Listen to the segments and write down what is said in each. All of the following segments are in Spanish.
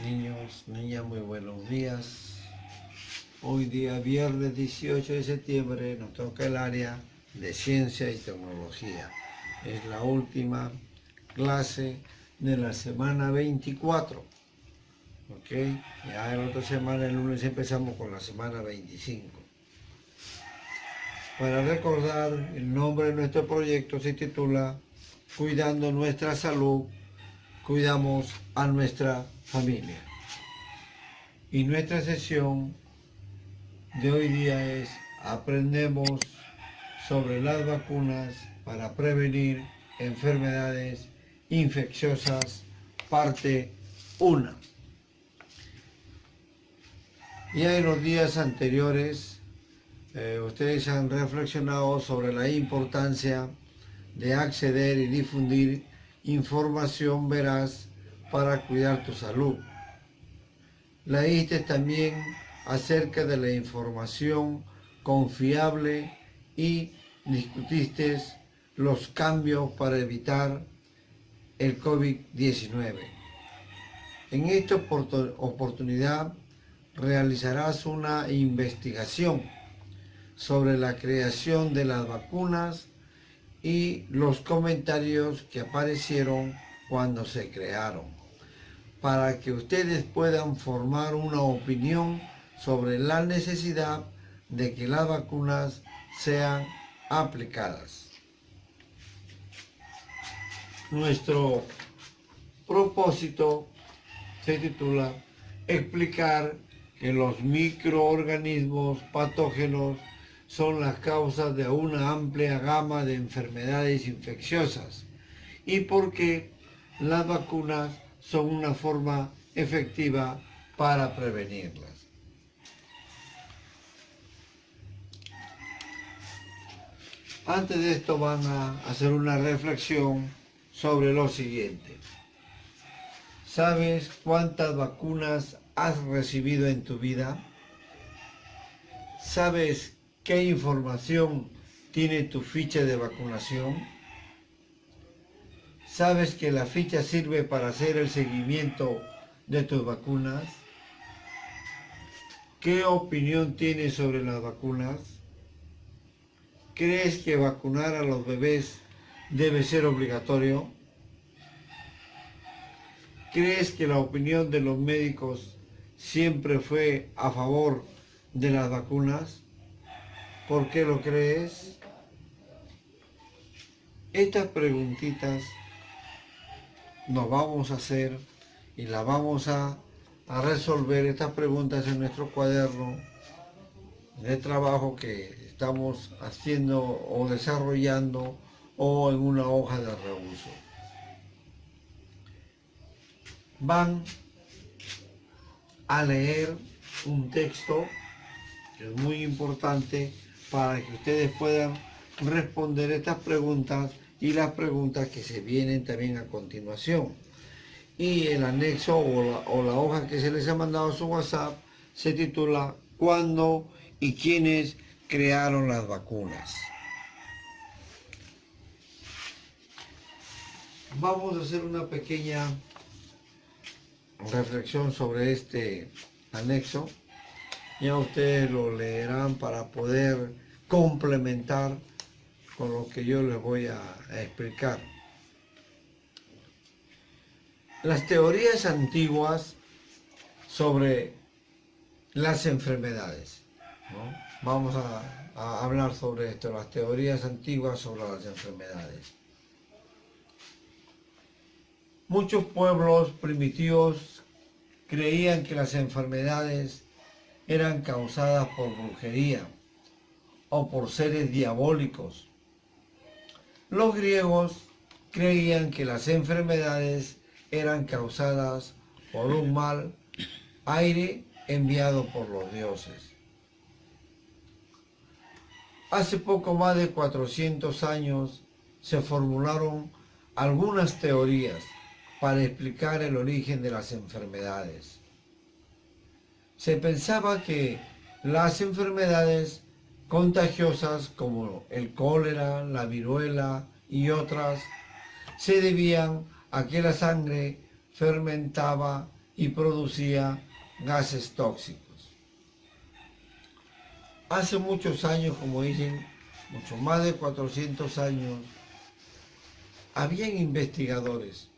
Niños, niñas, muy buenos días. Hoy día, viernes 18 de septiembre, nos toca el área de ciencia y tecnología. Es la última clase de la semana 24. ¿Ok? Ya la otra semana, el lunes, empezamos con la semana 25. Para recordar, el nombre de nuestro proyecto se titula Cuidando nuestra salud, cuidamos a nuestra familia. Y nuestra sesión de hoy día es aprendemos sobre las vacunas para prevenir enfermedades infecciosas, parte 1. Ya en los días anteriores ustedes han reflexionado sobre la importancia de acceder y difundir información veraz para cuidar tu salud. Leíste también acerca de la información confiable y discutiste los cambios para evitar el COVID-19. En esta oportunidad realizarás una investigación sobre la creación de las vacunas y los comentarios que aparecieron cuando se crearon, para que ustedes puedan formar una opinión sobre la necesidad de que las vacunas sean aplicadas. Nuestro propósito se titula Explicar que los microorganismos patógenos son las causas de una amplia gama de enfermedades infecciosas y por qué las vacunas son una forma efectiva para prevenirlas. Antes de esto van a hacer una reflexión sobre lo siguiente. ¿Sabes cuántas vacunas has recibido en tu vida? ¿Sabes qué información tiene tu ficha de vacunación? ¿Sabes que la ficha sirve para hacer el seguimiento de tus vacunas? ¿Qué opinión tienes sobre las vacunas? ¿Crees que vacunar a los bebés debe ser obligatorio? ¿Crees que la opinión de los médicos siempre fue a favor de las vacunas? ¿Por qué lo crees? Estas preguntitas nos vamos a hacer y las vamos a resolver, estas preguntas, en nuestro cuaderno de trabajo que estamos haciendo o desarrollando o en una hoja de reuso. Van a leer un texto que es muy importante para que ustedes puedan responder estas preguntas y las preguntas que se vienen también a continuación. Y el anexo o la hoja que se les ha mandado a su WhatsApp se titula ¿Cuándo y quiénes crearon las vacunas? Vamos a hacer una pequeña reflexión sobre este anexo. Ya ustedes lo leerán para poder complementar con lo que yo les voy a explicar. Las teorías antiguas sobre las enfermedades, ¿no? Vamos a hablar sobre esto, las teorías antiguas sobre las enfermedades. Muchos pueblos primitivos creían que las enfermedades eran causadas por brujería o por seres diabólicos. Los griegos creían que las enfermedades eran causadas por un mal aire enviado por los dioses. Hace poco más de 400 años se formularon algunas teorías para explicar el origen de las enfermedades. Se pensaba que las enfermedades contagiosas como el cólera, la viruela y otras se debían a que la sangre fermentaba y producía gases tóxicos. Hace muchos años, como dicen, mucho más de 400 años, habían investigadores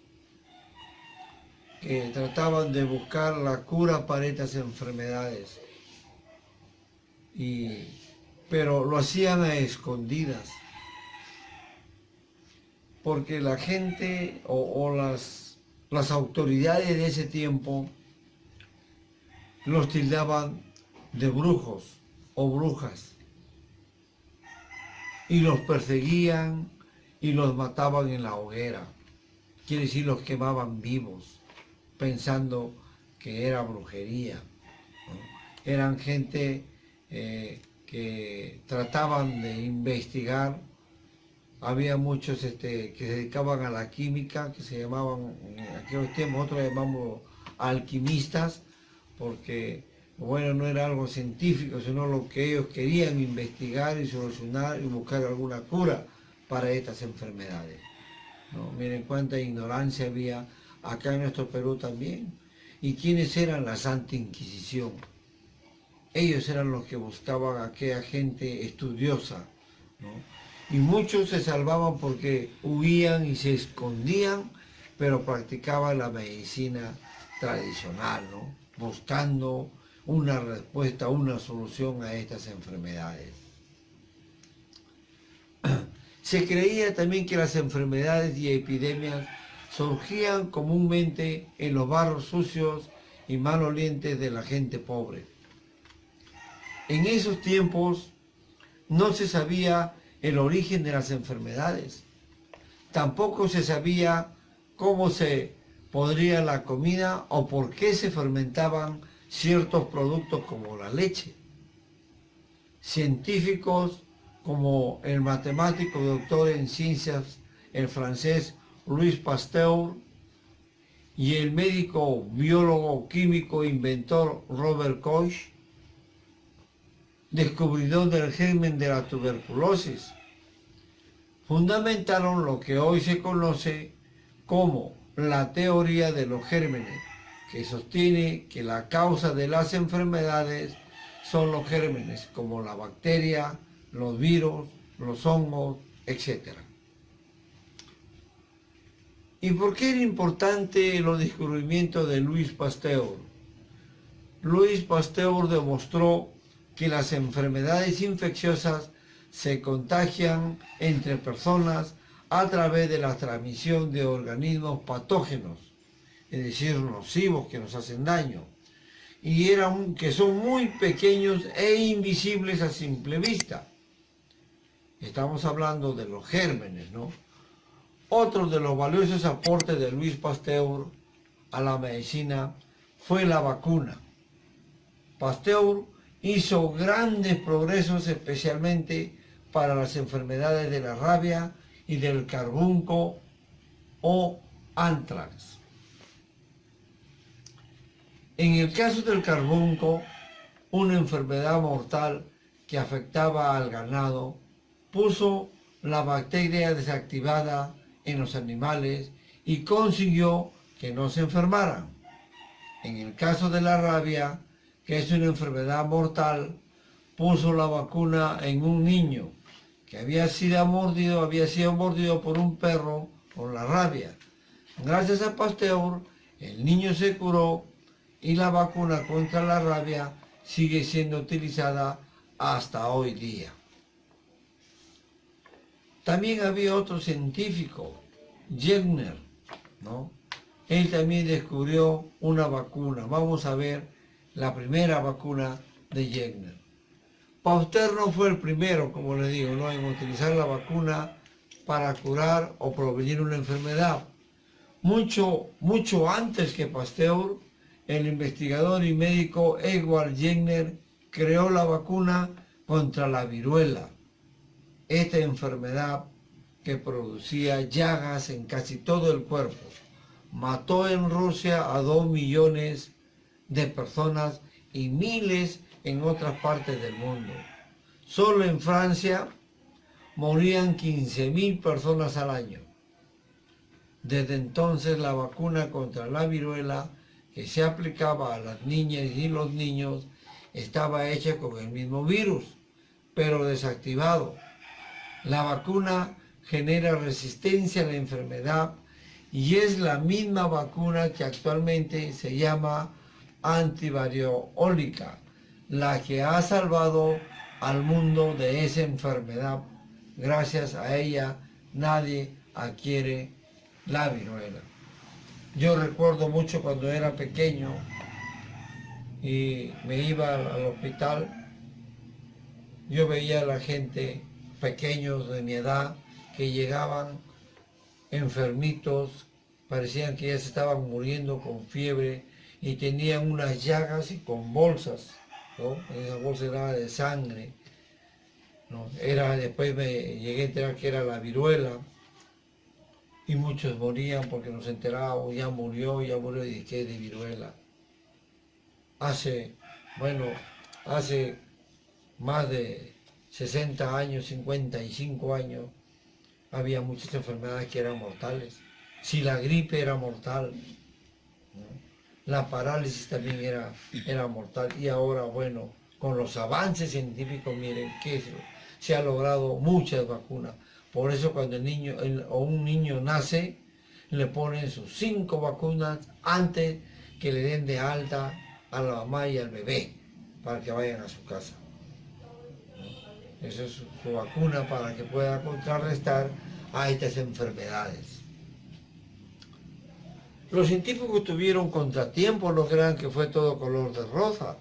que trataban de buscar la cura para estas enfermedades, pero lo hacían a escondidas, porque la gente o las autoridades de ese tiempo los tildaban de brujos o brujas, y los perseguían y los mataban en la hoguera, quiere decir los quemaban vivos, pensando que era brujería, ¿no? Eran gente que trataban de investigar. Había muchos que se dedicaban a la química, que se llamaban, en aquellos tiempos nosotros llamamos alquimistas, porque bueno, no era algo científico, sino lo que ellos querían investigar y solucionar y buscar alguna cura para estas enfermedades, ¿no? Miren cuánta ignorancia había acá en nuestro Perú también. ¿Y quiénes eran? La Santa Inquisición. Ellos eran los que buscaban a aquella gente estudiosa, ¿no? Y muchos se salvaban porque huían y se escondían, pero practicaban la medicina tradicional, ¿no? Buscando una respuesta, una solución a estas enfermedades. Se creía también que las enfermedades y epidemias surgían comúnmente en los barros sucios y malolientes de la gente pobre. En esos tiempos no se sabía el origen de las enfermedades, tampoco se sabía cómo se podría la comida o por qué se fermentaban ciertos productos como la leche. Científicos como el matemático doctor en ciencias, el francés Louis Pasteur, y el médico, biólogo, químico, inventor Robert Koch, descubridor del germen de la tuberculosis, fundamentaron lo que hoy se conoce como la teoría de los gérmenes, que sostiene que la causa de las enfermedades son los gérmenes, como la bacteria, los virus, los hongos, etc. ¿Y por qué era importante los descubrimientos de Louis Pasteur? Louis Pasteur demostró que las enfermedades infecciosas se contagian entre personas a través de la transmisión de organismos patógenos, es decir, nocivos que nos hacen daño, y que son muy pequeños e invisibles a simple vista. Estamos hablando de los gérmenes, ¿no? Otro de los valiosos aportes de Louis Pasteur a la medicina fue la vacuna. Pasteur hizo grandes progresos especialmente para las enfermedades de la rabia y del carbunco o anthrax. En el caso del carbunco, una enfermedad mortal que afectaba al ganado, puso la bacteria desactivada en los animales y consiguió que no se enfermaran. En el caso de la rabia, que es una enfermedad mortal, puso la vacuna en un niño que había sido mordido por un perro con la rabia. Gracias a Pasteur, el niño se curó y la vacuna contra la rabia sigue siendo utilizada hasta hoy día. También había otro científico, Jenner, ¿no? Él también descubrió una vacuna. Vamos a ver la primera vacuna de Jenner. Pasteur no fue el primero, como le digo, ¿no?, en utilizar la vacuna para curar o prevenir una enfermedad. Mucho antes que Pasteur, el investigador y médico Edward Jenner creó la vacuna contra la viruela, esta enfermedad que producía llagas en casi todo el cuerpo. Mató en Rusia a 2 millones de personas y miles en otras partes del mundo. Solo en Francia morían 15.000 personas al año. Desde entonces la vacuna contra la viruela que se aplicaba a las niñas y los niños estaba hecha con el mismo virus, pero desactivado. La vacuna genera resistencia a la enfermedad y es la misma vacuna que actualmente se llama antivariológica, la que ha salvado al mundo de esa enfermedad. Gracias a ella nadie adquiere la viruela. Yo recuerdo mucho cuando era pequeño y me iba al hospital, yo veía a la gente, pequeños de mi edad, que llegaban enfermitos, parecían que ya se estaban muriendo con fiebre y tenían unas llagas y con bolsas, ¿no? Esa bolsa era de sangre, ¿no? Después me llegué a enterar que era la viruela y muchos morían porque nos enterábamos, ya murió y qué de viruela. Hace más de 60 años, 55 años, había muchas enfermedades que eran mortales. Si la gripe era mortal, ¿no? La parálisis también era mortal. Y ahora, bueno, con los avances científicos, miren que se ha logrado muchas vacunas. Por eso cuando un niño nace, le ponen sus 5 vacunas antes que le den de alta a la mamá y al bebé para que vayan a su casa. Esa es su vacuna para que pueda contrarrestar a estas enfermedades. Los científicos tuvieron contratiempos, no crean que fue todo color de rosa.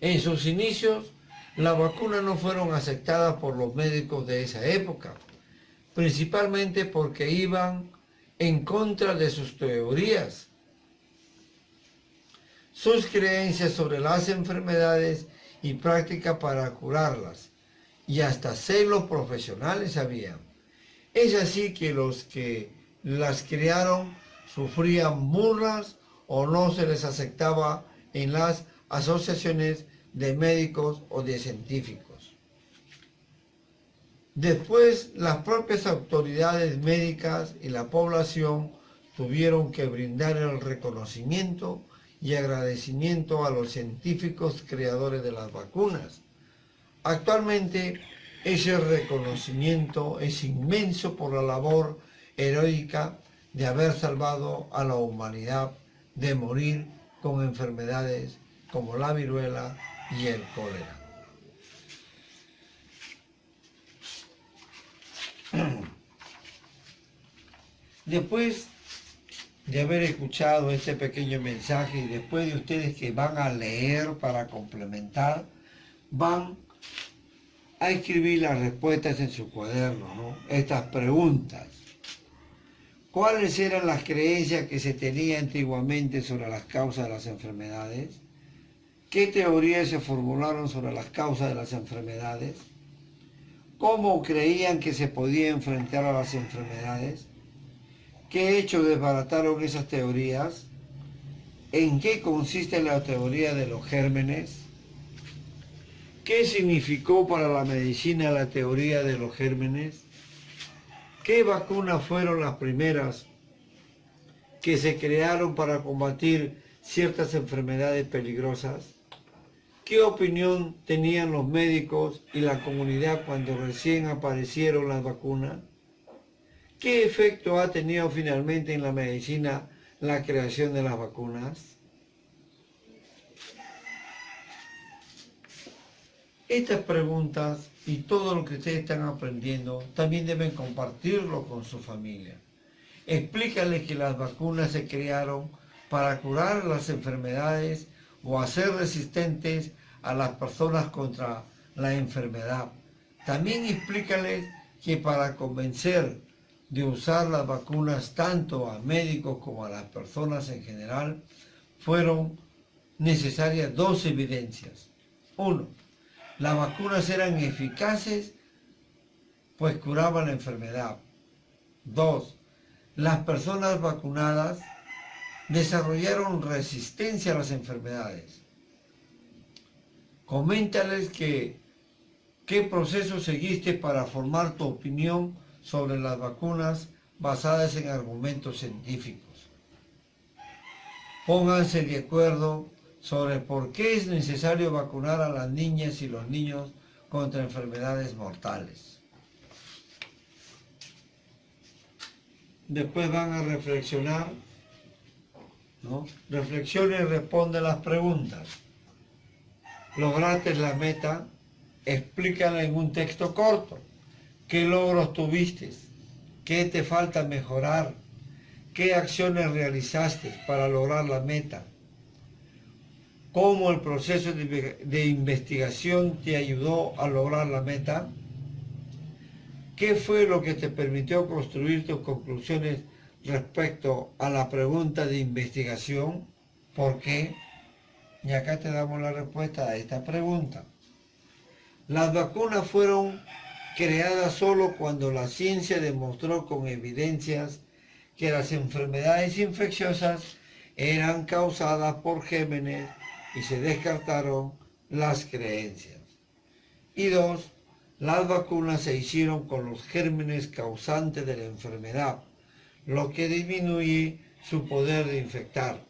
En sus inicios, las vacunas no fueron aceptadas por los médicos de esa época, principalmente porque iban en contra de sus teorías. Sus creencias sobre las enfermedades y prácticas para curarlas, y hasta celos profesionales había. Es así que los que las crearon sufrían burlas o no se les aceptaba en las asociaciones de médicos o de científicos. Después, las propias autoridades médicas y la población tuvieron que brindar el reconocimiento y agradecimiento a los científicos creadores de las vacunas. Actualmente, ese reconocimiento es inmenso por la labor heroica de haber salvado a la humanidad de morir con enfermedades como la viruela y el cólera. Después de haber escuchado este pequeño mensaje y después de ustedes que van a leer para complementar, van a escribir las respuestas en su cuaderno, ¿no? Estas preguntas. ¿Cuáles eran las creencias que se tenía antiguamente sobre las causas de las enfermedades? ¿Qué teorías se formularon sobre las causas de las enfermedades? ¿Cómo creían que se podía enfrentar a las enfermedades? ¿Qué hechos desbarataron esas teorías? ¿En qué consiste la teoría de los gérmenes? ¿Qué significó para la medicina la teoría de los gérmenes? ¿Qué vacunas fueron las primeras que se crearon para combatir ciertas enfermedades peligrosas? ¿Qué opinión tenían los médicos y la comunidad cuando recién aparecieron las vacunas? ¿Qué efecto ha tenido finalmente en la medicina la creación de las vacunas? Estas preguntas y todo lo que ustedes están aprendiendo también deben compartirlo con su familia. Explícales que las vacunas se crearon para curar las enfermedades o hacer resistentes a las personas contra la enfermedad. También explícales que para convencer de usar las vacunas tanto a médicos como a las personas en general, fueron necesarias 2 evidencias. 1. Las vacunas eran eficaces, pues curaban la enfermedad. 2. Las personas vacunadas desarrollaron resistencia a las enfermedades. Coméntales qué proceso seguiste para formar tu opinión sobre las vacunas basadas en argumentos científicos. pónganse de acuerdo sobre por qué es necesario vacunar a las niñas y los niños contra enfermedades mortales. Después van a reflexionar, ¿no? Reflexiona y responde las preguntas. ¿Lograste la meta? Explícala en un texto corto. ¿Qué logros tuviste? ¿Qué te falta mejorar? ¿Qué acciones realizaste para lograr la meta? ¿Cómo el proceso de investigación te ayudó a lograr la meta? ¿Qué fue lo que te permitió construir tus conclusiones respecto a la pregunta de investigación? ¿Por qué? Y acá te damos la respuesta a esta pregunta. Las vacunas fueron creadas solo cuando la ciencia demostró con evidencias que las enfermedades infecciosas eran causadas por gérmenes y se descartaron las creencias. Y 2. Las vacunas se hicieron con los gérmenes causantes de la enfermedad, lo que disminuye su poder de infectar.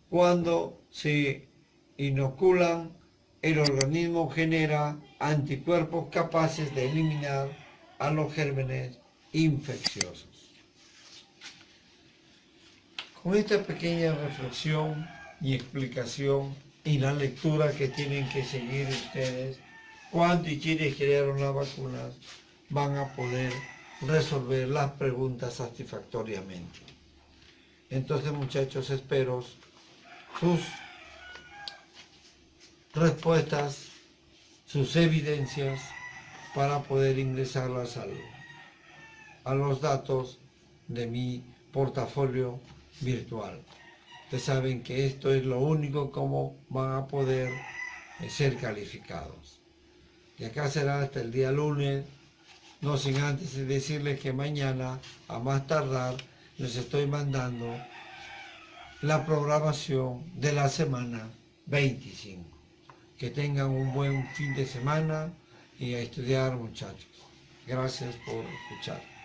Cuando se inoculan, el organismo genera anticuerpos capaces de eliminar a los gérmenes infecciosos. Con esta pequeña reflexión y explicación y la lectura que tienen que seguir ustedes cuando y quienes crearon las vacunas, van a poder resolver las preguntas satisfactoriamente. Entonces, muchachos, espero sus respuestas, sus evidencias para poder ingresarlas a los datos de mi portafolio virtual. Ustedes saben que esto es lo único como van a poder ser calificados. Y acá será hasta el día lunes, no sin antes decirles que mañana, a más tardar, les estoy mandando la programación de la semana 25. Que tengan un buen fin de semana y a estudiar, muchachos. Gracias por escuchar.